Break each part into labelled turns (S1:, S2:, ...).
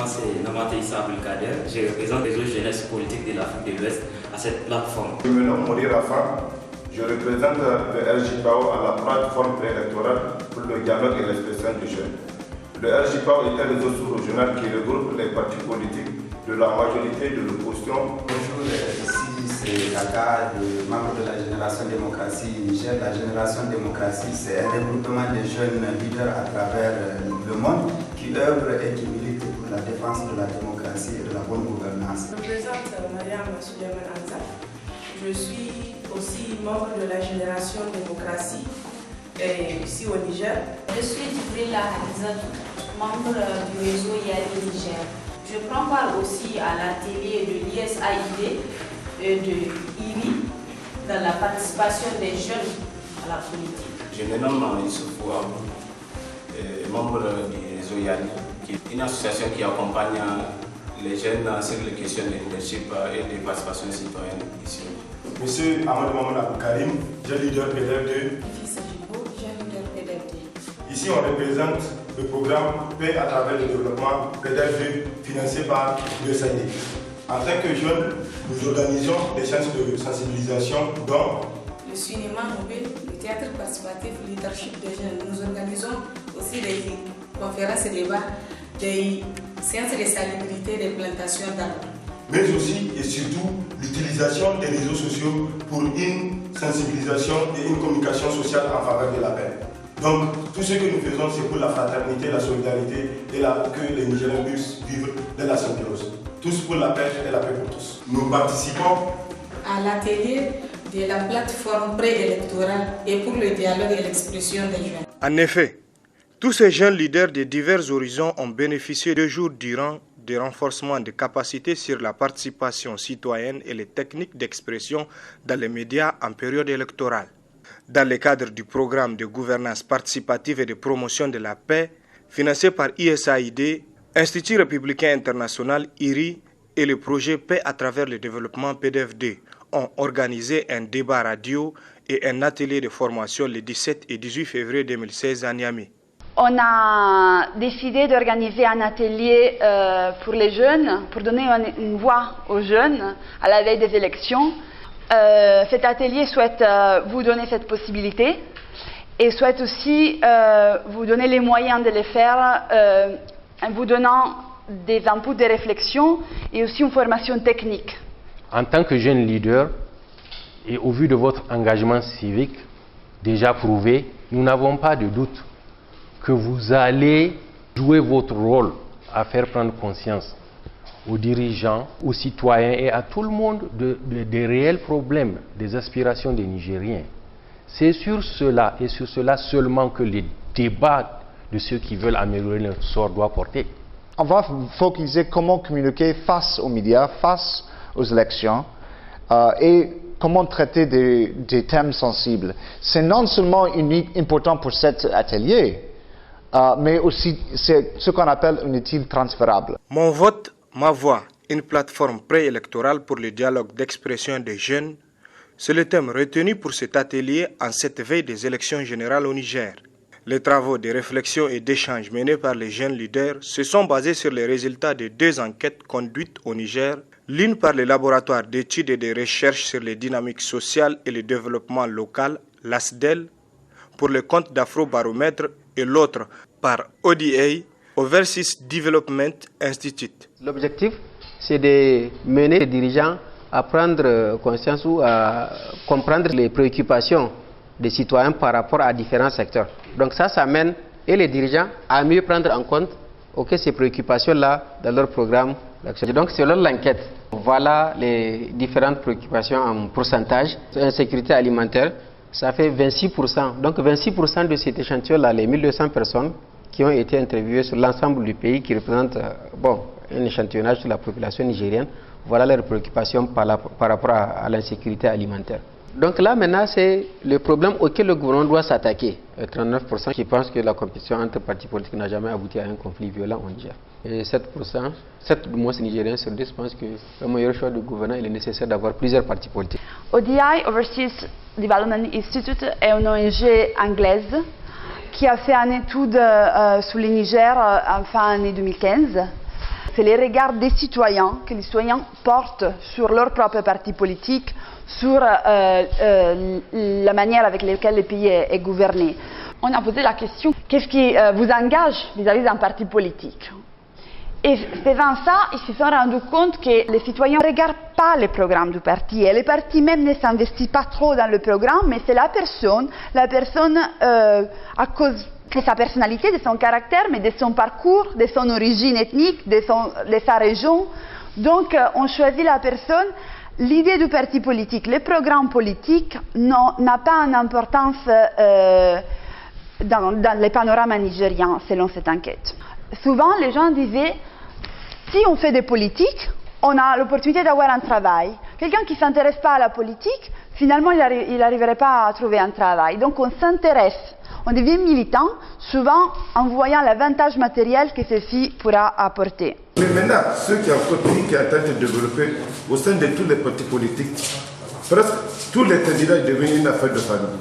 S1: Moi, c'est Namate Issa Abdelkader. Je représente les autres jeunesses politiques de l'Afrique de l'Ouest à cette plateforme.
S2: Je me nomme Mouri Rafa. Je représente le RJPAO à la plateforme préélectorale pour le dialogue et l'expression des jeunes. Le RJPAO est un réseau sous-régional qui regroupe les partis politiques de la majorité de l'opposition.
S3: Bonjour, ici c'est Kaka, membre de la Génération Démocratie Niger. La Génération Démocratie, c'est un regroupement de jeunes leaders à travers le monde qui œuvrent et qui militent pour la défense de la démocratie et de la bonne gouvernance.
S4: Je me présente Mariam Souleymane Anza. Je suis aussi membre de la Génération Démocratie ici au Niger.
S5: Je suis Djibrila Hadizatou, membre du réseau Yali Niger. Je prends part aussi à l'atelier de l'ISAID et de IRI dans la participation des jeunes à la politique.
S6: Je me nomme Issoufou Abou, membre du réseau Yali, qui est une association qui accompagne les jeunes sur les questions de leadership et de participation citoyenne ici.
S7: Monsieur Amadou Mamoun Karim, jeune leader PDF2. Ici, on représente le programme Paix à travers le développement PDF2 financé par l'USAID. En tant que jeunes, nous organisons des séances de sensibilisation dont
S4: le cinéma mobile, le théâtre participatif, le leadership des jeunes. Nous organisons aussi des conférences et débats, des séances de salubrité, des plantations d'arbres.
S7: Mais aussi et surtout l'utilisation des réseaux sociaux pour une sensibilisation et une communication sociale en faveur de la paix. Donc, tout ce que nous faisons, c'est pour la fraternité, la solidarité et que les Nigériens puissent vivre dans la symbiose. Tous pour la paix et la paix pour tous. Nous participons
S4: à l'atelier de la plateforme préélectorale et pour le dialogue et l'expression des jeunes.
S8: En effet, tous ces jeunes leaders de divers horizons ont bénéficié 2 jours durant des renforcements de capacités sur la participation citoyenne et les techniques d'expression dans les médias en période électorale. Dans le cadre du programme de gouvernance participative et de promotion de la paix, financé par ISAID, Institut républicain international IRI et le projet Paix à travers le développement PDF2 ont organisé un débat radio et un atelier de formation le 17 et 18 février 2016 à Niamey.
S9: On a décidé d'organiser un atelier pour les jeunes, pour donner une voix aux jeunes à la veille des élections. Cet atelier souhaite vous donner cette possibilité et souhaite aussi vous donner les moyens de le faire en vous donnant des inputs de réflexion et aussi une formation technique.
S10: En tant que jeune leader et au vu de votre engagement civique déjà prouvé, nous n'avons pas de doute que vous allez jouer votre rôle à faire prendre conscience aux dirigeants, aux citoyens et à tout le monde des réels problèmes, des aspirations des Nigériens. C'est sur cela et sur cela seulement que les débats de ceux qui veulent améliorer leur sort doivent porter.
S11: On va focaliser comment communiquer face aux médias, face aux élections et comment traiter des thèmes sensibles. C'est non seulement important pour cet atelier, mais aussi c'est ce qu'on appelle un outil transférable.
S8: Mon vote, ma voix, une plateforme préélectorale pour le dialogue d'expression des jeunes, c'est le thème retenu pour cet atelier en cette veille des élections générales au Niger. Les travaux de réflexion et d'échange menés par les jeunes leaders se sont basés sur les résultats de 2 enquêtes conduites au Niger, l'une par le laboratoire d'études et de recherche sur les dynamiques sociales et le développement local, l'ASDEL, pour le compte d'Afrobaromètre et l'autre par ODA, Overseas Development Institute.
S12: L'objectif, c'est de mener les dirigeants à prendre conscience ou à comprendre les préoccupations des citoyens par rapport à différents secteurs. Donc ça mène et les dirigeants à mieux prendre en compte ces préoccupations-là dans leur programme d'action. Donc selon l'enquête, voilà les différentes préoccupations en pourcentage. Insécurité alimentaire, ça fait 26%. Donc 26% de cet échantillon-là, les 1200 personnes qui ont été interviewées sur l'ensemble du pays, qui représentent un échantillonnage sur la population nigérienne, voilà leurs préoccupations par rapport à l'insécurité alimentaire. Donc là maintenant c'est le problème auquel le gouvernement doit s'attaquer. 39% qui pensent que la compétition entre partis politiques n'a jamais abouti à un conflit violent au Niger. Et 7% mois Nigériens sur 10 pensent que le meilleur choix du gouvernement il est nécessaire d'avoir plusieurs partis politiques.
S9: ODI, Overseas Development Institute, est une ONG anglaise qui a fait une étude sur le Niger en fin année 2015. c'est les regards des citoyens que les citoyens portent sur leur propre parti politique, sur la manière avec laquelle le pays est gouverné. On a posé la question, qu'est-ce qui vous engage vis-à-vis d'un parti politique? Et faisant ça, ils se sont rendus compte que les citoyens ne regardent pas le programme du parti et le parti même ne s'investit pas trop dans le programme, mais c'est la personne à cause de sa personnalité, de son caractère, mais de son parcours, de son origine ethnique, de sa région. Donc on choisit la personne. L'idée du parti politique, le programme politique n'a pas une importance dans le panorama nigérien, selon cette enquête. Souvent, les gens disaient, si on fait des politiques, on a l'opportunité d'avoir un travail. Quelqu'un qui ne s'intéresse pas à la politique, finalement, il n'arriverait pas à trouver un travail. Donc, on s'intéresse, on devient militant, souvent en voyant l'avantage matériel que ceci pourra apporter.
S2: Mais maintenant, ceux qui ont continué, qui ont tenté de développer au sein de tous les partis politiques, presque tous les candidats sont devenus une affaire de famille.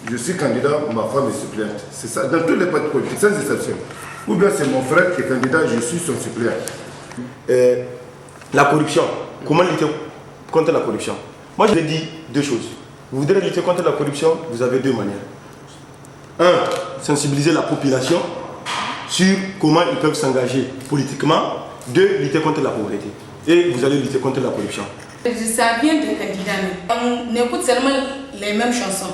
S2: Je suis candidat, ma femme est suppléante. C'est ça, dans tous les partis politiques, sans exception. Ou bien c'est mon frère qui est candidat, je suis son suppléant.
S7: La corruption, comment lutter contre la corruption? Moi, je vais dire deux choses. Vous voudrez lutter contre la corruption, vous avez deux manières. Un, sensibiliser la population sur comment ils peuvent s'engager politiquement. Deux, lutter contre la pauvreté. Et vous allez lutter contre la corruption.
S4: Ça vient des candidats. On écoute seulement les mêmes chansons.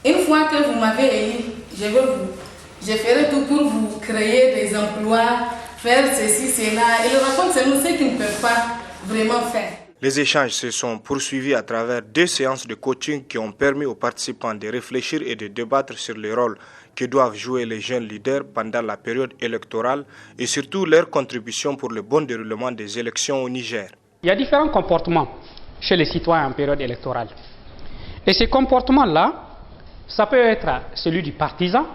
S4: Une fois que vous m'avez élu, je ferai tout pour vous créer des emplois, faire ceci, cela. Ils racontent seulement ce qu'ils ne peuvent pas vraiment faire.
S8: Les échanges se sont poursuivis à travers 2 séances de coaching qui ont permis aux participants de réfléchir et de débattre sur le rôle que doivent jouer les jeunes leaders pendant la période électorale et surtout leur contribution pour le bon déroulement des élections au Niger.
S13: Il y a différents comportements chez les citoyens en période électorale. Et ces comportements-là, ça peut être celui du partisan,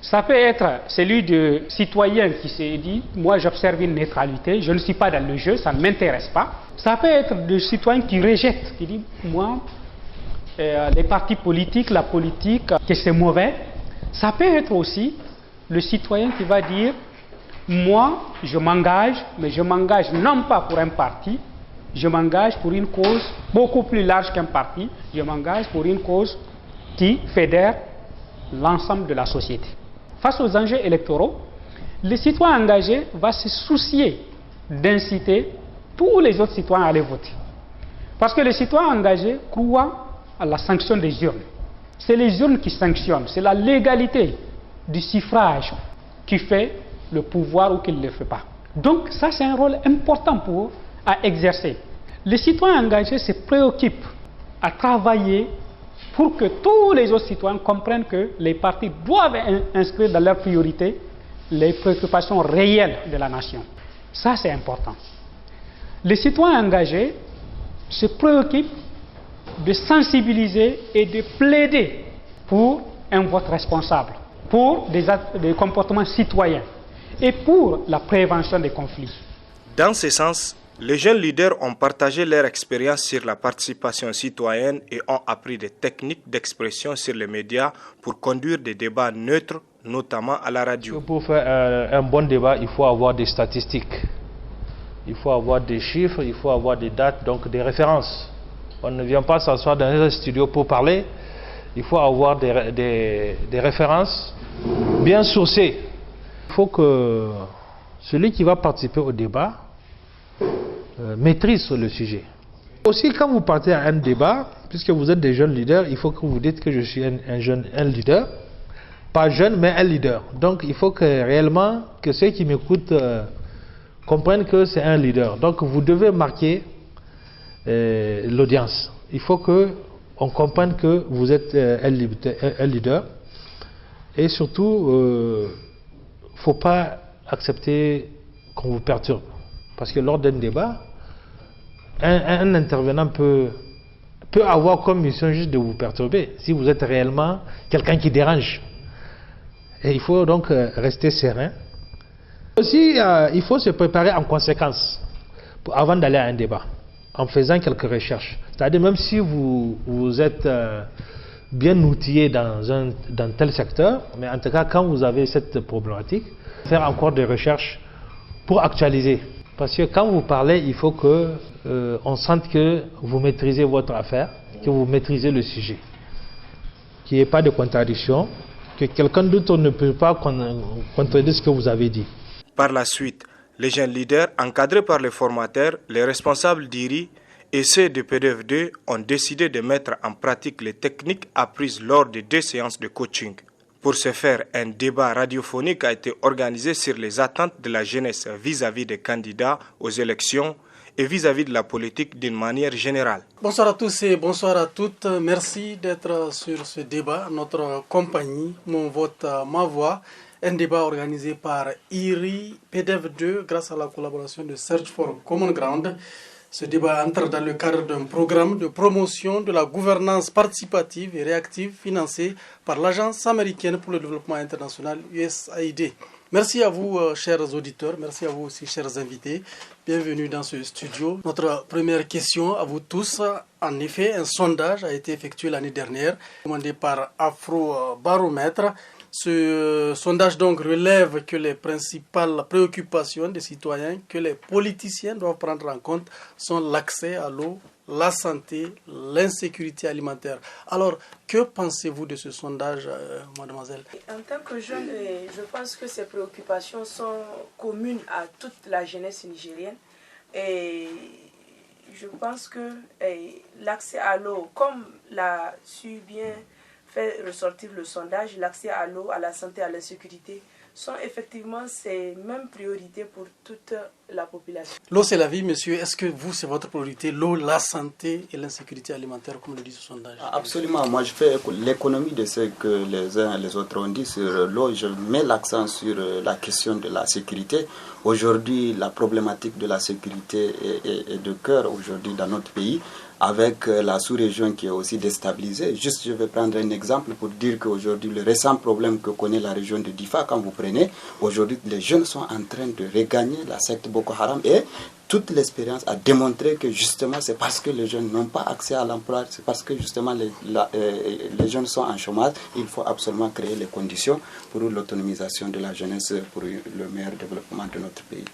S13: ça peut être celui du citoyen qui s'est dit « moi j'observe une neutralité, je ne suis pas dans le jeu, ça ne m'intéresse pas ». Ça peut être le citoyen qui rejette, qui dit « moi, les partis politiques, la politique, que c'est mauvais ». Ça peut être aussi le citoyen qui va dire « moi je m'engage, mais je m'engage non pas pour un parti, je m'engage pour une cause beaucoup plus large qu'un parti, je m'engage pour une cause qui fédère l'ensemble de la société ». Face aux enjeux électoraux, le citoyen engagé va se soucier d'inciter tous les autres citoyens à aller voter. Parce que le citoyen engagé croit à la sanction des urnes. C'est les urnes qui sanctionnent, c'est la légalité du suffrage qui fait le pouvoir ou qui ne le fait pas. Donc ça c'est un rôle important pour eux à exercer. Le citoyen engagé se préoccupe à travailler pour que tous les autres citoyens comprennent que les partis doivent inscrire dans leurs priorités les préoccupations réelles de la nation. Ça, c'est important. Les citoyens engagés se préoccupent de sensibiliser et de plaider pour un vote responsable, pour des comportements citoyens et pour la prévention des conflits.
S8: Dans ce sens, les jeunes leaders ont partagé leur expérience sur la participation citoyenne et ont appris des techniques d'expression sur les médias pour conduire des débats neutres, notamment à la radio.
S14: Pour faire un bon débat, il faut avoir des statistiques, il faut avoir des chiffres, il faut avoir des dates, donc des références. On ne vient pas s'asseoir dans un studio pour parler, il faut avoir des références bien sourcées. Il faut que celui qui va participer au débat maîtrise le sujet. Aussi, quand vous partez à un débat, puisque vous êtes des jeunes leaders, il faut que vous dites que je suis un leader, pas jeune mais un leader. Donc il faut que réellement que ceux qui m'écoutent comprennent que c'est un leader. Donc vous devez marquer l'audience. Il faut qu'on comprenne que vous êtes un leader et surtout il ne faut pas accepter qu'on vous perturbe. Parce que lors d'un débat, un intervenant peut avoir comme mission juste de vous perturber, si vous êtes réellement quelqu'un qui dérange. Et il faut donc rester serein. Aussi, il faut se préparer en conséquence avant d'aller à un débat, en faisant quelques recherches. C'est-à-dire même si vous êtes bien outillé dans tel secteur, mais en tout cas quand vous avez cette problématique, faire encore des recherches pour actualiser. Parce que quand vous parlez, il faut que on sente que vous maîtrisez votre affaire, que vous maîtrisez le sujet, qu'il n'y ait pas de contradiction, que quelqu'un d'autre ne peut pas contredire ce que vous avez dit.
S8: Par la suite, les jeunes leaders, encadrés par les formateurs, les responsables d'IRI et ceux de PDF2 ont décidé de mettre en pratique les techniques apprises lors de 2 séances de coaching. Pour ce faire, un débat radiophonique a été organisé sur les attentes de la jeunesse vis-à-vis des candidats aux élections et vis-à-vis de la politique d'une manière générale.
S15: Bonsoir à tous et bonsoir à toutes. Merci d'être sur ce débat. Notre compagnie, Mon vote, ma voix, un débat organisé par IRI PDF2 grâce à la collaboration de Search for Common Ground. Ce débat entre dans le cadre d'un programme de promotion de la gouvernance participative et réactive financé par l'Agence américaine pour le développement international USAID. Merci à vous, chers auditeurs, merci à vous aussi, chers invités. Bienvenue dans ce studio. Notre première question à vous tous. En effet, un sondage a été effectué l'année dernière, demandé par Afrobaromètre. Ce sondage donc relève que les principales préoccupations des citoyens que les politiciens doivent prendre en compte sont l'accès à l'eau, la santé, l'insécurité alimentaire. Alors, que pensez-vous de ce sondage, mademoiselle?
S16: En tant que jeune, je pense que ces préoccupations sont communes à toute la jeunesse nigérienne. Et je pense que l'accès à l'eau, comme l'a su bien fait ressortir le sondage, l'accès à l'eau, à la santé, à la sécurité, sont effectivement ces mêmes priorités pour toute la population.
S15: L'eau, c'est la vie, monsieur. Est-ce que vous, c'est votre priorité, l'eau, la santé et l'insécurité alimentaire, comme le dit ce sondage?
S17: Absolument. Moi, je fais l'économie de ce que les uns et les autres ont dit sur l'eau. Je mets l'accent sur la question de la sécurité. Aujourd'hui, la problématique de la sécurité est de cœur aujourd'hui dans notre pays, avec la sous-région qui est aussi déstabilisée. Juste, je vais prendre un exemple pour dire qu'aujourd'hui, le récent problème que connaît la région de Difa, quand vous prenez, aujourd'hui, les jeunes sont en train de regagner la secte Boko Haram et toute l'expérience a démontré que justement, c'est parce que les jeunes n'ont pas accès à l'emploi, c'est parce que justement les jeunes sont en chômage. Il faut absolument créer les conditions pour l'autonomisation de la jeunesse, pour le meilleur développement de notre pays.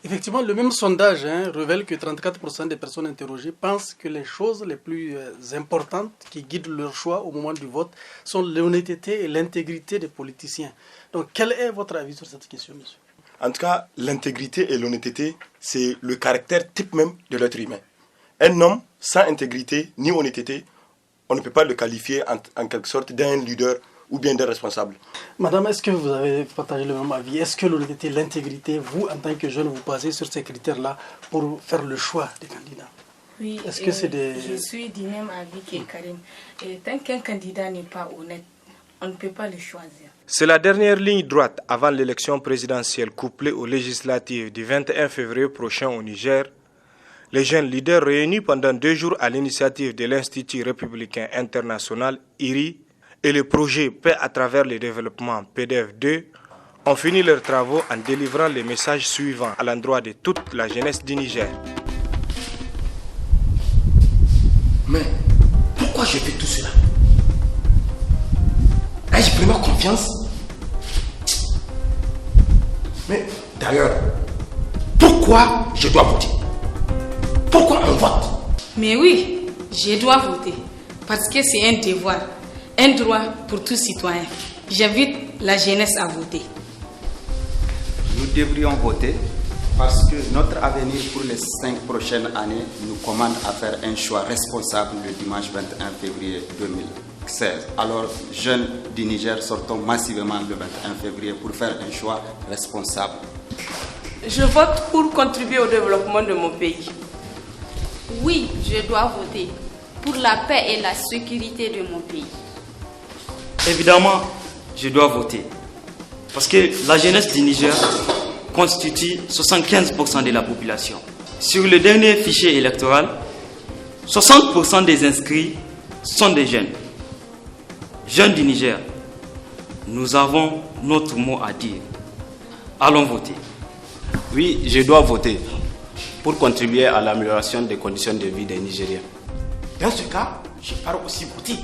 S15: Effectivement, le même sondage révèle que 34% des personnes interrogées pensent que les choses les plus importantes qui guident leur choix au moment du vote sont l'honnêteté et l'intégrité des politiciens. Donc, quel est votre avis sur cette question, monsieur?
S7: En tout cas, l'intégrité et l'honnêteté, c'est le caractère type même de l'être humain. Un homme sans intégrité ni honnêteté, on ne peut pas le qualifier en quelque sorte d'un leader ou bien d'un responsable.
S15: Madame, est-ce que vous avez partagé le même avis? Est-ce que l'honnêteté, l'intégrité, vous, en tant que jeune, vous basez sur ces critères-là pour faire le choix des candidats?
S4: Oui,
S15: est-ce que c'est
S4: je suis du même avis que Karim. Et tant qu'un candidat n'est pas honnête, on ne peut pas le choisir.
S8: C'est la dernière ligne droite avant l'élection présidentielle couplée aux législatives du 21 février prochain au Niger. Les jeunes leaders réunis pendant 2 jours à l'initiative de l'Institut républicain international IRI et le projet Paix à travers le développement PDF2 ont fini leurs travaux en délivrant les messages suivants à l'endroit de toute la jeunesse du Niger.
S18: Mais pourquoi je fais tout cela? Ai-je vraiment confiance? Mais d'ailleurs, pourquoi je dois voter? Pourquoi on vote?
S4: Mais oui, je dois voter. Parce que c'est un devoir, un droit pour tout citoyen. J'invite la jeunesse à voter.
S3: Nous devrions voter parce que notre avenir pour les 5 prochaines années nous commande à faire un choix responsable le dimanche 21 février 2016. Alors, jeunes du Niger, sortons massivement le 21 février pour faire un choix responsable.
S16: Je vote pour contribuer au développement de mon pays.
S5: Oui, je dois voter pour la paix et la sécurité de mon pays.
S1: Évidemment, je dois voter. Parce que la jeunesse du Niger constitue 75% de la population. Sur le dernier fichier électoral, 60% des inscrits sont des jeunes. Jeunes du Niger, nous avons notre mot à dire. Allons voter.
S6: Oui, je dois voter pour contribuer à l'amélioration des conditions de vie des Nigériens.
S18: Dans ce cas, je pars aussi voter.